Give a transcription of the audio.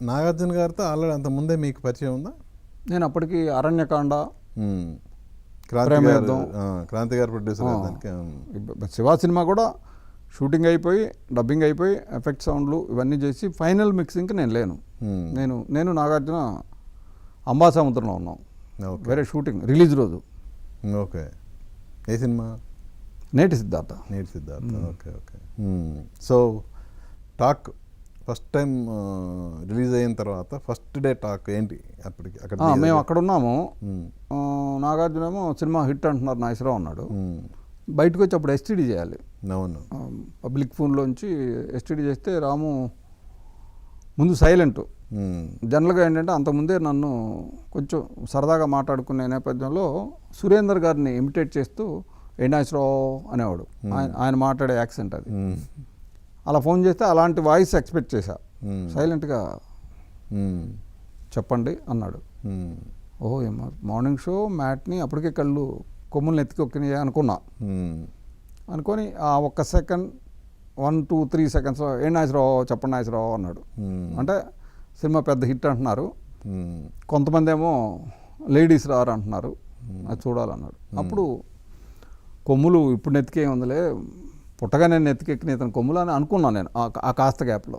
నాగార్జున గారితో ఆల్రెడీ అంత ముందే మీకు పరిచయం ఉందా? నేను అప్పటికి అరణ్యకాండ, క్రాంతి గారు ప్రొడ్యూసర్ దానికి. శివ సినిమా కూడా షూటింగ్ అయిపోయి, డబ్బింగ్ అయిపోయి, ఎఫెక్ట్ సౌండ్లు ఇవన్నీ చేసి ఫైనల్ మిక్సింగ్కి నేను లేను. నేను నాగార్జున అంబాసముద్రంలో ఉన్నాం, వేరే షూటింగ్ రిలీజ్ రోజు. ఓకే, ఏ సినిమా? నేటి Siddhartha. Okay okay. So talk first time release అయిన తర్వాత ఫస్ట్ డే టాక్ ఏంటి అప్పటికి? అక్కడ మేము అక్కడ ఉన్నాము. నాగార్జున ఏమో సినిమా హిట్ అంటున్నారు, నాగేశ్వరరావు అన్నాడు. బయటకు వచ్చి అప్పుడు ఎస్టీడీ చేయాలి. అవును, పబ్లిక్ ఫోన్లోంచి ఎస్టీడీ చేస్తే రాము ముందు సైలెంట్. జనరల్గా ఏంటంటే అంతకుముందే నన్ను కొంచెం సరదాగా మాట్లాడుకునే నేపథ్యంలో సురేందర్ గారిని ఇమిటేట్ చేస్తూ ఏ నాగేశ్వరరావు అనేవాడు. ఆయన మాట్లాడే యాక్సెంట్ అది. అలా ఫోన్ చేస్తే అలాంటి వాయిస్ ఎక్స్పెక్ట్ చేశా. సైలెంట్గా చెప్పండి అన్నాడు. ఓహో ఏమో మార్నింగ్ షో మ్యాట్ని అప్పటికే కళ్ళు కొమ్ముల్ని ఎత్తికొక్కినాయి అనుకున్నా. అనుకొని ఆ ఒక్క సెకండ్ 1, 2, 3 seconds ఏ నాగేశ్వరరావు చెప్పండి నాగేశ్వరరావు అన్నాడు. అంటే సినిమా పెద్ద హిట్ అంటున్నారు, కొంతమంది ఏమో లేడీస్ రారు అంటున్నారు, అది చూడాలన్నాడు. అప్పుడు కొమ్ములు ఇప్పుడు నెత్తికే ఉందిలే, పుట్టగా నేను నెత్తికెక్కిన ఇతను కొమ్ములు అని అనుకున్నాను నేను ఆ కాస్త గ్యాప్లో.